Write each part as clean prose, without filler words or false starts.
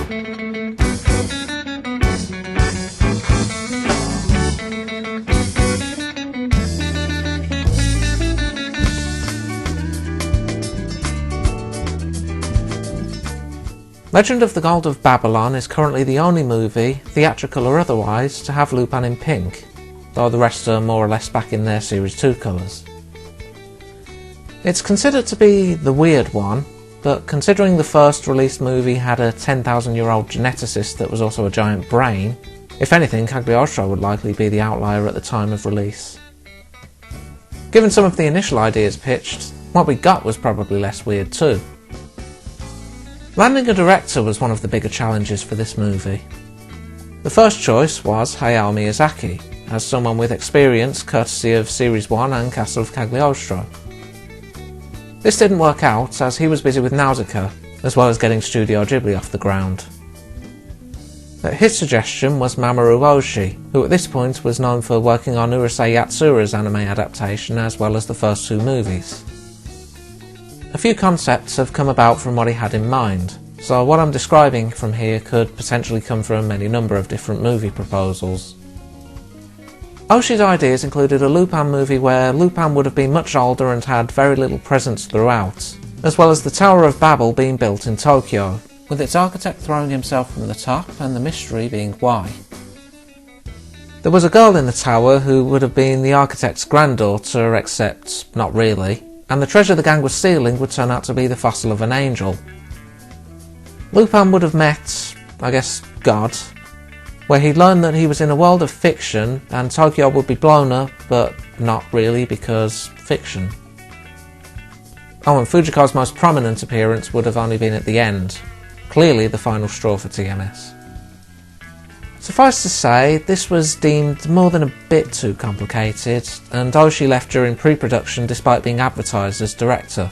Legend of the Gold of Babylon is currently the only movie, theatrical or otherwise, to have Lupin in pink, though the rest are more or less back in their Series 2 colours. It's considered to be the weird one, but considering the first released movie had a 10,000-year-old geneticist that was also a giant brain, if anything, Cagliostro would likely be the outlier at the time of release. Given some of the initial ideas pitched, what we got was probably less weird too. Landing a director was one of the bigger challenges for this movie. The first choice was Hayao Miyazaki, as someone with experience courtesy of Series 1 and Castle of Cagliostro. This didn't work out as he was busy with Nausicaa, as well as getting Studio Ghibli off the ground. At his suggestion was Mamoru Oshii, who at this point was known for working on Urusei Yatsura's anime adaptation as well as the first two movies. A few concepts have come about from what he had in mind, so what I'm describing from here could potentially come from any number of different movie proposals. Oshii's ideas included a Lupin movie where Lupin would have been much older and had very little presence throughout, as well as the Tower of Babel being built in Tokyo, with its architect throwing himself from the top and the mystery being why. There was a girl in the tower who would have been the architect's granddaughter, except not really, and the treasure the gang was stealing would turn out to be the fossil of an angel. Lupin would have met, I guess, God, where he'd learned that he was in a world of fiction and Tokyo would be blown up, but not really because fiction. Oh, and Fujiko's most prominent appearance would have only been at the end, clearly the final straw for TMS. Suffice to say, this was deemed more than a bit too complicated, and Oshii left during pre-production despite being advertised as director.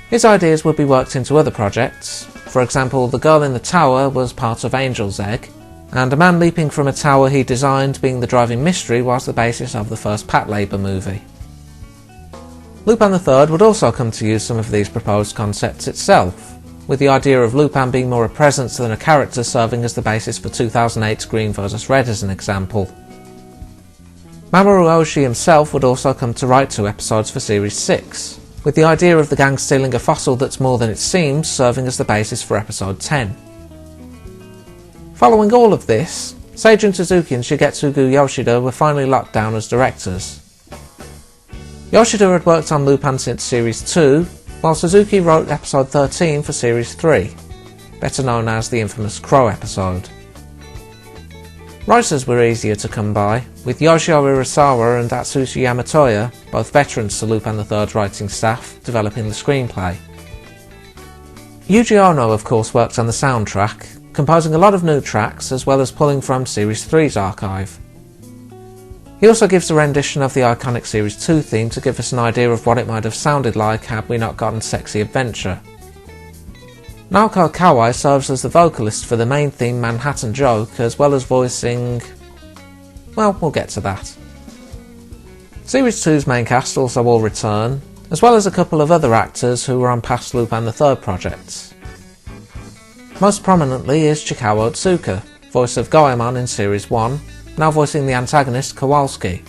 His ideas would be worked into other projects. For example, the girl in the tower was part of Angel's Egg, and a man leaping from a tower he designed being the driving mystery was the basis of the first Patlabor movie. Lupin III would also come to use some of these proposed concepts itself, with the idea of Lupin being more a presence than a character serving as the basis for 2008's Green vs. Red as an example. Mamoru Oshii himself would also come to write 2 episodes for Series 6, with the idea of the gang stealing a fossil that's more than it seems serving as the basis for Episode 10. Following all of this, Seijun Suzuki and Shigetsugu Yoshida were finally locked down as directors. Yoshida had worked on Lupin since Series 2, while Suzuki wrote Episode 13 for Series 3, better known as the infamous Crow episode. Writers were easier to come by, with Yoshio Urasawa and Atsushi Yamatoya, both veterans to Lupin III's writing staff, developing the screenplay. Yuji Ono of course worked on the soundtrack, composing a lot of new tracks as well as pulling from Series 3's archive. He also gives a rendition of the iconic Series 2 theme to give us an idea of what it might have sounded like had we not gotten Sexy Adventure. Naoko Kawai serves as the vocalist for the main theme Manhattan Joke, as well as voicing... well, we'll get to that. Series 2's main cast also all return, as well as a couple of other actors who were on past Lupin III projects. Most prominently is Chikawa Otsuka, voice of Goemon in Series 1, now voicing the antagonist Kowalski.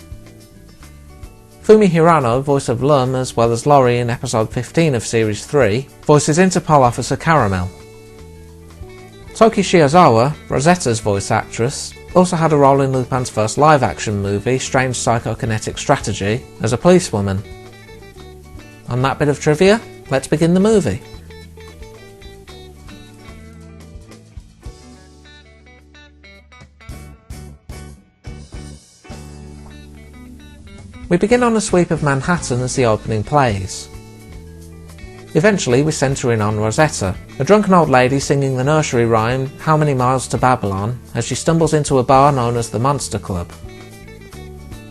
Fumi Hirano, voice of Lum as well as Lori in episode 15 of Series 3, voices Interpol Officer Caramel. Toki Shiozawa, Rosetta's voice actress, also had a role in Lupin's first live-action movie, Strange Psychokinetic Strategy, as a policewoman. On that bit of trivia, let's begin the movie. We begin on a sweep of Manhattan as the opening plays. Eventually we centre in on Rosetta, a drunken old lady singing the nursery rhyme How Many Miles to Babylon as she stumbles into a bar known as the Monster Club.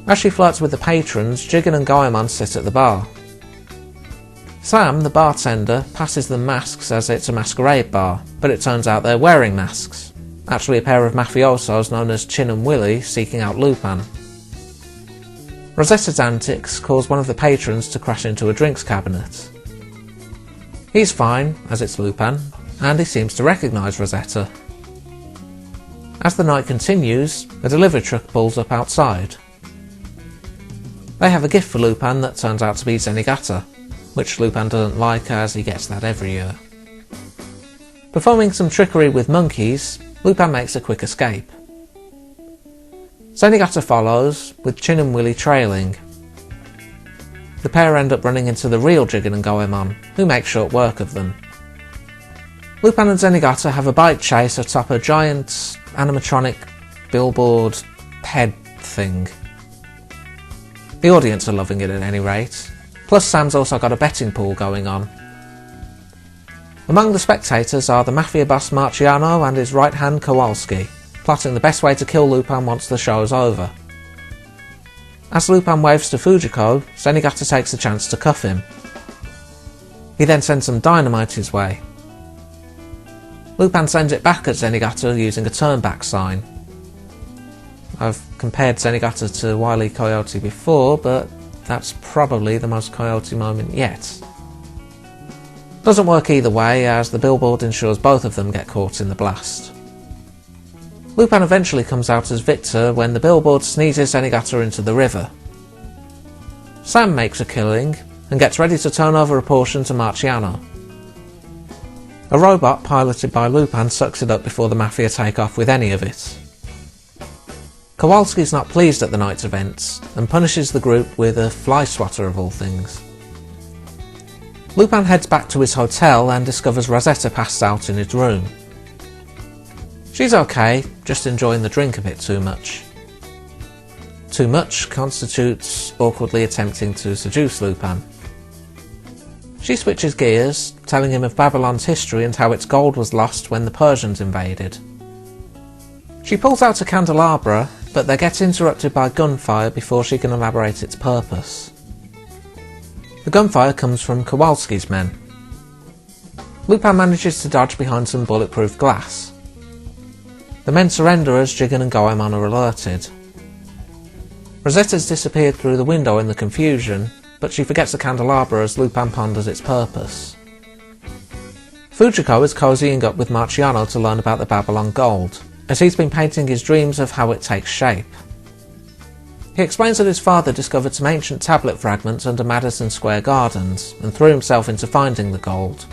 As she flirts with the patrons, Jigen and Goemon sit at the bar. Sam, the bartender, passes them masks as it's a masquerade bar, but it turns out they're wearing masks, actually a pair of mafiosos known as Chin and Willy seeking out Lupin. Rosetta's antics cause one of the patrons to crash into a drinks cabinet. He's fine, as it's Lupin, and he seems to recognise Rosetta. As the night continues, a delivery truck pulls up outside. They have a gift for Lupin that turns out to be Zenigata, which Lupin doesn't like as he gets that every year. Performing some trickery with monkeys, Lupin makes a quick escape. Zenigata follows, with Chin and Willy trailing. The pair end up running into the real Jigen and Goemon, who make short work of them. Lupin and Zenigata have a bike chase atop a giant animatronic billboard head thing. The audience are loving it at any rate, plus Sam's also got a betting pool going on. Among the spectators are the Mafia boss Marciano and his right hand Kowalski, plotting the best way to kill Lupin once the show's over. As Lupin waves to Fujiko, Zenigata takes a chance to cuff him. He then sends some dynamite his way. Lupin sends it back at Zenigata using a turn-back sign. I've compared Zenigata to Wile E. Coyote before, but that's probably the most Coyote moment yet. Doesn't work either way, as the billboard ensures both of them get caught in the blast. Lupin eventually comes out as victor when the billboard sneezes Zenigata into the river. Sam makes a killing and gets ready to turn over a portion to Marciano. A robot piloted by Lupin sucks it up before the Mafia take off with any of it. Kowalski's not pleased at the night's events and punishes the group with a fly swatter of all things. Lupin heads back to his hotel and discovers Rosetta passed out in his room. She's okay, just enjoying the drink a bit too much. Too much constitutes awkwardly attempting to seduce Lupin. She switches gears, telling him of Babylon's history and how its gold was lost when the Persians invaded. She pulls out a candelabra, but they get interrupted by gunfire before she can elaborate its purpose. The gunfire comes from Kowalski's men. Lupin manages to dodge behind some bulletproof glass. The men surrender as Jigen and Goemon are alerted. Rosetta's disappeared through the window in the confusion, but she forgets the candelabra as Lupin ponders its purpose. Fujiko is cozying up with Marciano to learn about the Babylon gold, as he's been painting his dreams of how it takes shape. He explains that his father discovered some ancient tablet fragments under Madison Square Gardens and threw himself into finding the gold.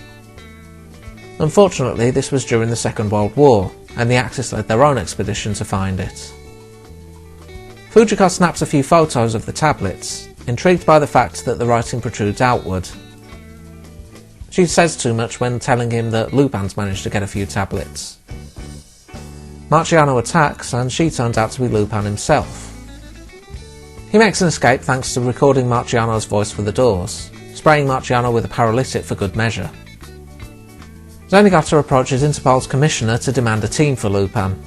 Unfortunately, this was during the Second World War, and the Axis led their own expedition to find it. Fujiko snaps a few photos of the tablets, intrigued by the fact that the writing protrudes outward. She says too much when telling him that Lupin's managed to get a few tablets. Marciano attacks, and she turns out to be Lupin himself. He makes an escape thanks to recording Marciano's voice for the doors, spraying Marciano with a paralytic for good measure. Zenigata approaches Interpol's commissioner to demand a team for Lupin.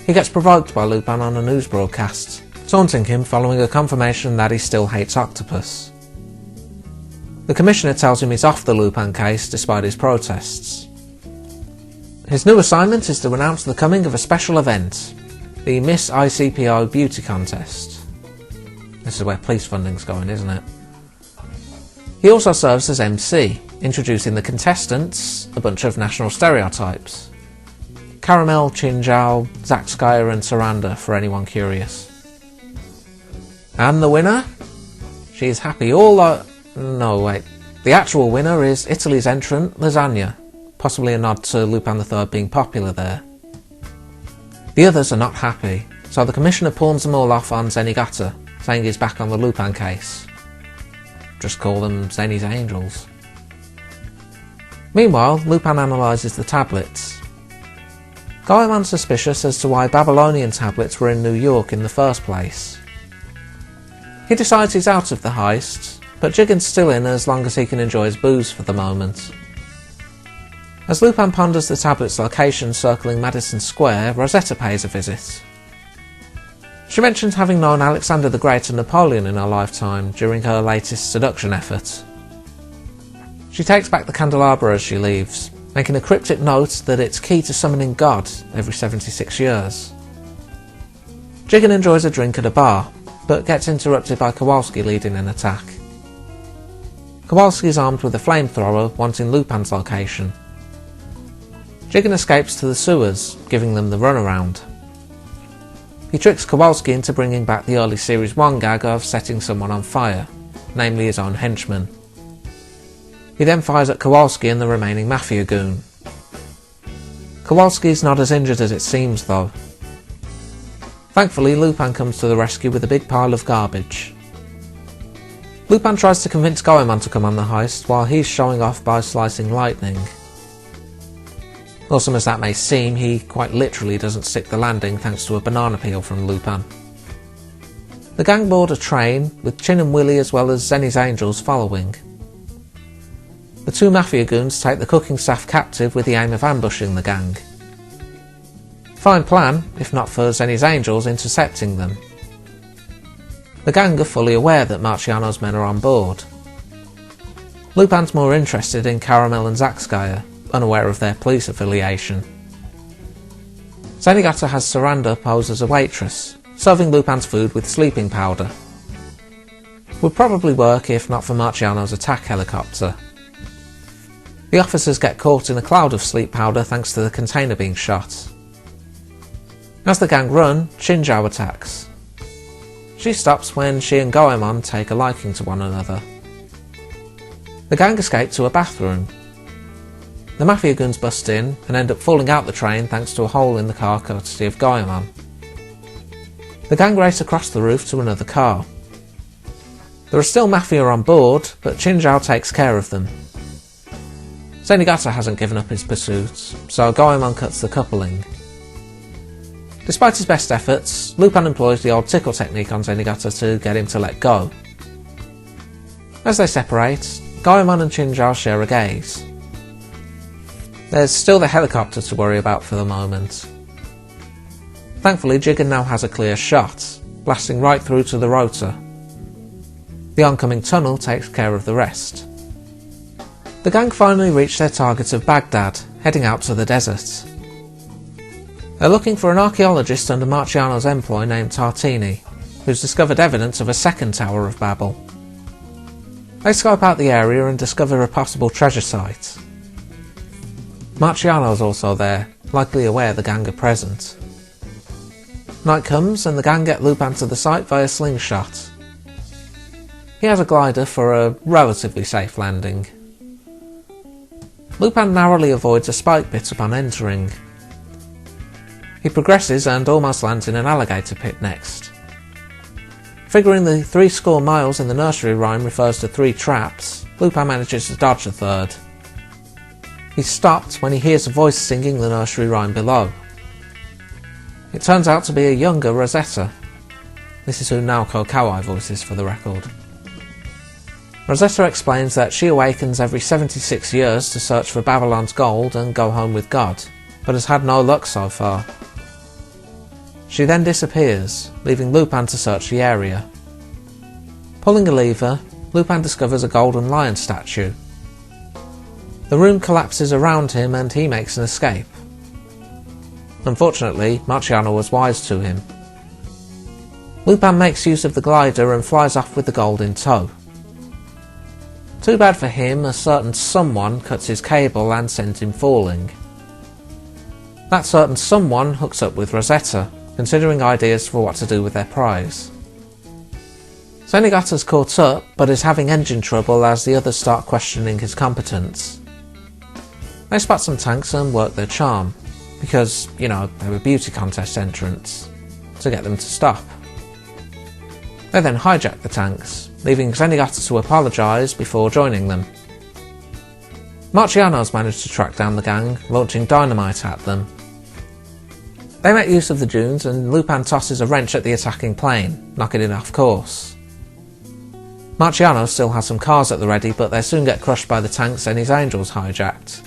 He gets provoked by Lupin on a news broadcast, taunting him following a confirmation that he still hates Octopus. The commissioner tells him he's off the Lupin case despite his protests. His new assignment is to announce the coming of a special event, the Miss ICPO Beauty Contest. This is where police funding's going, isn't it? He also serves as MC, introducing the contestants, a bunch of national stereotypes. Caramel, Chinjao, Zakskaya and Saranda, for anyone curious. And the winner? She's happy No, wait. The actual winner is Italy's entrant, Lasagna, possibly a nod to Lupin III being popular there. The others are not happy, so the commissioner pawns them all off on Zenigata, saying he's back on the Lupin case. Just call them Zenny's Angels. Meanwhile, Lupin analyses the tablets. Goemon's suspicious as to why Babylonian tablets were in New York in the first place. He decides he's out of the heist, but Jigen's still in as long as he can enjoy his booze for the moment. As Lupin ponders the tablet's location circling Madison Square, Rosetta pays a visit. She mentions having known Alexander the Great and Napoleon in her lifetime during her latest seduction effort. She takes back the candelabra as she leaves, making a cryptic note that it's key to summoning God every 76 years. Jigen enjoys a drink at a bar, but gets interrupted by Kowalski leading an attack. Kowalski is armed with a flamethrower, wanting Lupin's location, Jigen escapes to the sewers, giving them the runaround. He tricks Kowalski into bringing back the early Series 1 gag of setting someone on fire, namely his own henchman. He then fires at Kowalski and the remaining Mafia goon. Kowalski's not as injured as it seems though. Thankfully, Lupin comes to the rescue with a big pile of garbage. Lupin tries to convince Goemon to come on the heist while he's showing off by slicing lightning. Awesome as that may seem, he quite literally doesn't stick the landing thanks to a banana peel from Lupin. The gang board a train, with Chin and Willy as well as Zenny's Angels following. The two Mafia goons take the cooking staff captive with the aim of ambushing the gang. Fine plan, if not for Zenny's Angels intercepting them. The gang are fully aware that Marciano's men are on board. Lupin's more interested in Caramel and Zaxskaya, unaware of their police affiliation. Zenigata has Saranda pose as a waitress, serving Lupin's food with sleeping powder. Would probably work if not for Marciano's attack helicopter. The officers get caught in a cloud of sleep powder thanks to the container being shot. As the gang run, Shinjao attacks. She stops when she and Goemon take a liking to one another. The gang escape to a bathroom. The Mafia goons bust in and end up falling out the train thanks to a hole in the car courtesy of Goemon. The gang race across the roof to another car. There are still Mafia on board, but Shinjao takes care of them. Zenigata hasn't given up his pursuits, so Goemon cuts the coupling. Despite his best efforts, Lupin employs the old tickle technique on Zenigata to get him to let go. As they separate, Goemon and Shinjao share a gaze. There's still the helicopter to worry about for the moment. Thankfully, Jigen now has a clear shot, blasting right through to the rotor. The oncoming tunnel takes care of the rest. The gang finally reach their target of Baghdad, heading out to the desert. They're looking for an archaeologist under Marciano's employ named Tartini, who's discovered evidence of a second Tower of Babel. They scope out the area and discover a possible treasure site. Marciano's also there, likely aware the gang are present. Night comes and the gang get Lupin to the site via slingshot. He has a glider for a relatively safe landing. Lupin narrowly avoids a spike pit upon entering. He progresses and almost lands in an alligator pit next. Figuring the 30 miles in the nursery rhyme refers to 3 traps, Lupin manages to dodge the third. He's stopped when he hears a voice singing the nursery rhyme below. It turns out to be a younger Rosetta. This is who Naoko Kawai voices for the record. Rosetta explains that she awakens every 76 years to search for Babylon's gold and go home with God, but has had no luck so far. She then disappears, leaving Lupin to search the area. Pulling a lever, Lupin discovers a golden lion statue. The room collapses around him and he makes an escape. Unfortunately, Marciano was wise to him. Lupin makes use of the glider and flies off with the gold in tow. Too bad for him, a certain someone cuts his cable and sends him falling. That certain someone hooks up with Rosetta, considering ideas for what to do with their prize. Zenigata's caught up, but is having engine trouble as the others start questioning his competence. They spot some tanks and work their charm, because, you know, they were beauty contest entrants, to get them to stop. They then hijack the tanks, leaving Zenigata to apologise before joining them. Marciano's managed to track down the gang, launching dynamite at them. They make use of the dunes and Lupin tosses a wrench at the attacking plane, knocking it off course. Marciano still has some cars at the ready, but they soon get crushed by the tanks and his Angels hijacked.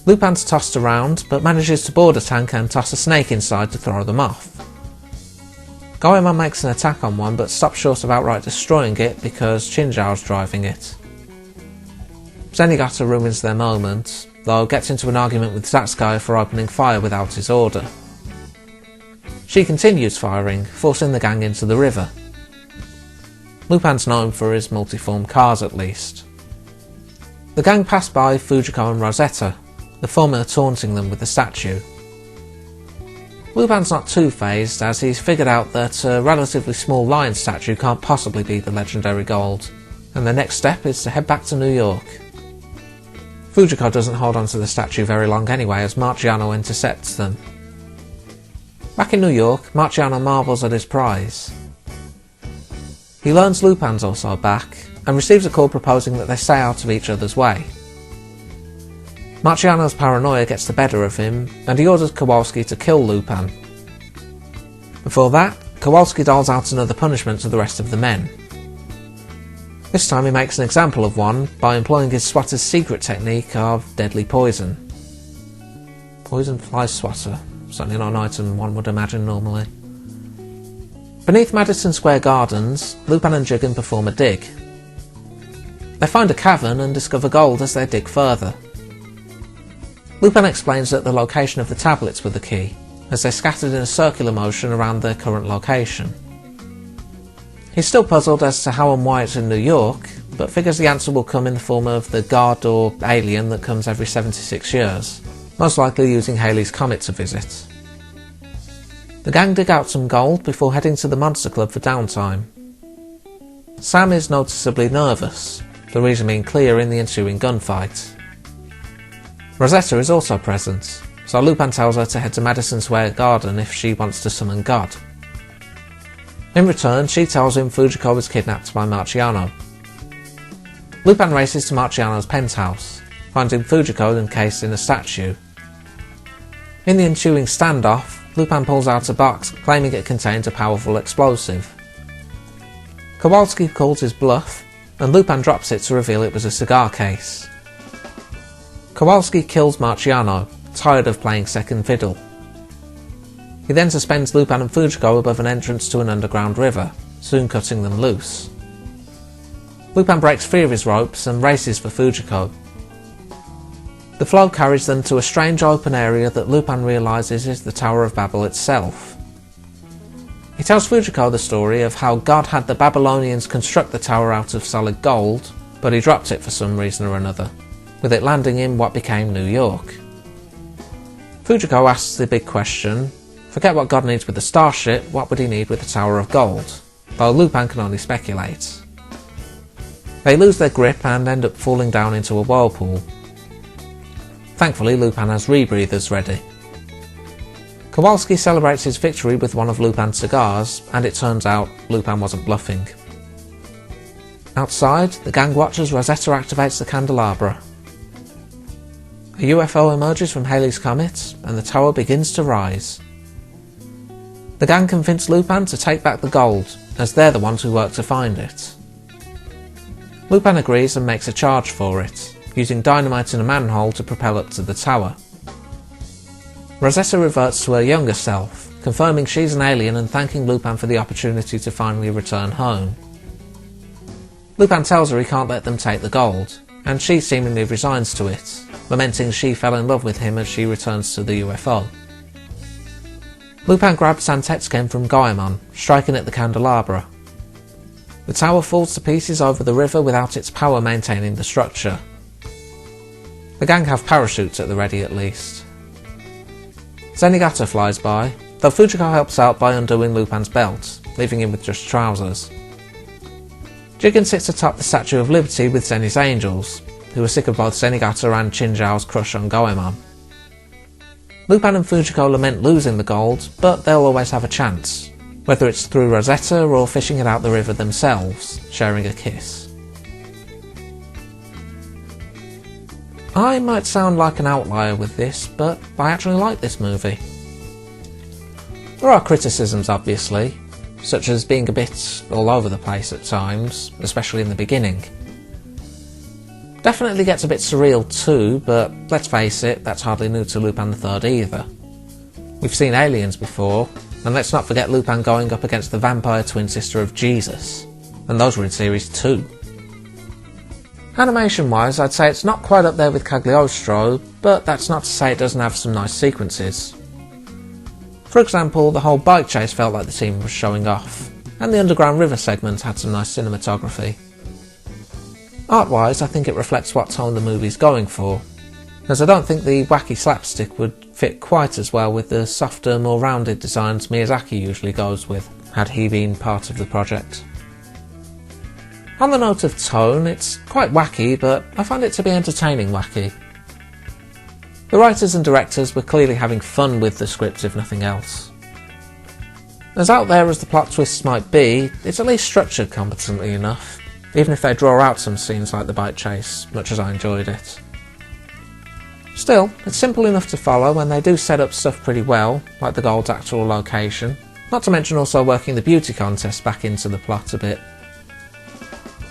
Lupin's tossed around, but manages to board a tank and toss a snake inside to throw them off. Goemon makes an attack on one, but stops short of outright destroying it because Shinjao's driving it. Zenigata ruins their moment, though gets into an argument with Zaxskaya for opening fire without his order. She continues firing, forcing the gang into the river. Lupin's known for his multiform cars at least. The gang pass by Fujiko and Rosetta, the former taunting them with the statue. Lupin's not too fazed, as he's figured out that a relatively small lion statue can't possibly be the legendary gold, and the next step is to head back to New York. Fujiko doesn't hold on to the statue very long anyway, as Marciano intercepts them. Back in New York, Marciano marvels at his prize. He learns Lupin's also back, and receives a call proposing that they stay out of each other's way. Marciano's paranoia gets the better of him, and he orders Kowalski to kill Lupin. Before that, Kowalski doles out another punishment to the rest of the men. This time he makes an example of one by employing his swatter's secret technique of deadly poison. Poison fly swatter, certainly not an item one would imagine normally. Beneath Madison Square Gardens, Lupin and Jigen perform a dig. They find a cavern and discover gold as they dig further. Lupin explains that the location of the tablets were the key, as they scattered in a circular motion around their current location. He's still puzzled as to how and why it's in New York, but figures the answer will come in the form of the god or alien that comes every 76 years, most likely using Halley's Comet to visit. The gang dig out some gold before heading to the Monster Club for downtime. Sam is noticeably nervous, the reason being clear in the ensuing gunfight. Rosetta is also present, so Lupin tells her to head to Madison Square Garden if she wants to summon God. In return, she tells him Fujiko was kidnapped by Marciano. Lupin races to Marciano's penthouse, finding Fujiko encased in a statue. In the ensuing standoff, Lupin pulls out a box claiming it contains a powerful explosive. Kowalski calls his bluff, and Lupin drops it to reveal it was a cigar case. Kowalski kills Marciano, tired of playing second fiddle. He then suspends Lupin and Fujiko above an entrance to an underground river, soon cutting them loose. Lupin breaks free of his ropes and races for Fujiko. The flow carries them to a strange open area that Lupin realises is the Tower of Babel itself. He tells Fujiko the story of how God had the Babylonians construct the tower out of solid gold, but he dropped it for some reason or another, with it landing in what became New York. Fujiko asks the big question, forget what God needs with the starship, what would he need with the Tower of Gold? Though Lupin can only speculate. They lose their grip and end up falling down into a whirlpool. Thankfully, Lupin has rebreathers ready. Kowalski celebrates his victory with one of Lupin's cigars, and it turns out Lupin wasn't bluffing. Outside, the gang watches Rosetta activates the candelabra. A UFO emerges from Halley's Comet, and the tower begins to rise. The gang convince Lupin to take back the gold, as they're the ones who work to find it. Lupin agrees and makes a charge for it, using dynamite in a manhole to propel up to the tower. Rosetta reverts to her younger self, confirming she's an alien and thanking Lupin for the opportunity to finally return home. Lupin tells her he can't let them take the gold, and she seemingly resigns to it, lamenting she fell in love with him as she returns to the UFO. Lupin grabs Santetsuken from Goemon, striking at the candelabra. The tower falls to pieces over the river without its power maintaining the structure. The gang have parachutes at the ready at least. Zenigata flies by, though Fujiko helps out by undoing Lupin's belt, leaving him with just trousers. Jigen sits atop the Statue of Liberty with Zenny's angels, who are sick of both Zenigata and Chinzhao's crush on Goemon. Lupin and Fujiko lament losing the gold, but they'll always have a chance, whether it's through Rosetta or fishing it out the river themselves, sharing a kiss. I might sound like an outlier with this, but I actually like this movie. There are criticisms obviously, such as being a bit all over the place at times, especially in the beginning. Definitely gets a bit surreal too, but let's face it, that's hardly new to Lupin III either. We've seen aliens before, and let's not forget Lupin going up against the vampire twin sister of Jesus, and those were in series 2. Animation wise, I'd say it's not quite up there with Cagliostro, but that's not to say it doesn't have some nice sequences. For example, the whole bike chase felt like the team was showing off, and the underground river segment had some nice cinematography. Art-wise, I think it reflects what tone the movie's going for. as I don't think the wacky slapstick would fit quite as well with the softer, more rounded designs Miyazaki usually goes with, had he been part of the project. On the note of tone, it's quite wacky, but I find it to be entertaining wacky. The writers and directors were clearly having fun with the script if nothing else. As out there as the plot twists might be, it's at least structured competently enough, even if they draw out some scenes like the bike chase, much as I enjoyed it. Still, it's simple enough to follow and they do set up stuff pretty well, like the gold's actual location, not to mention also working the beauty contest back into the plot a bit.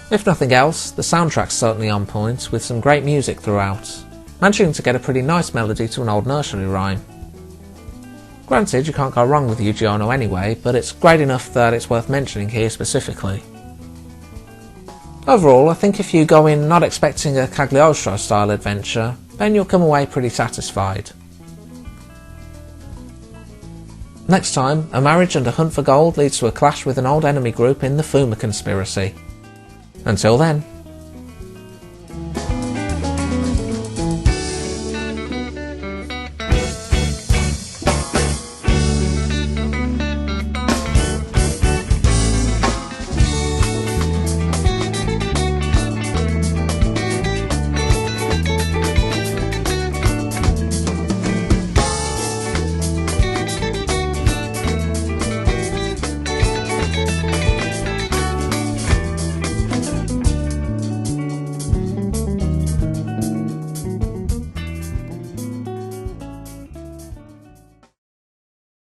If nothing else, the soundtrack's certainly on point, with some great music throughout, managing to get a pretty nice melody to an old nursery rhyme. Granted, you can't go wrong with Yuji Ono anyway, but it's great enough that it's worth mentioning here specifically. Overall, I think if you go in not expecting a Cagliostro style adventure, then you'll come away pretty satisfied. Next time, a marriage and a hunt for gold leads to a clash with an old enemy group in the Fuma conspiracy. Until then.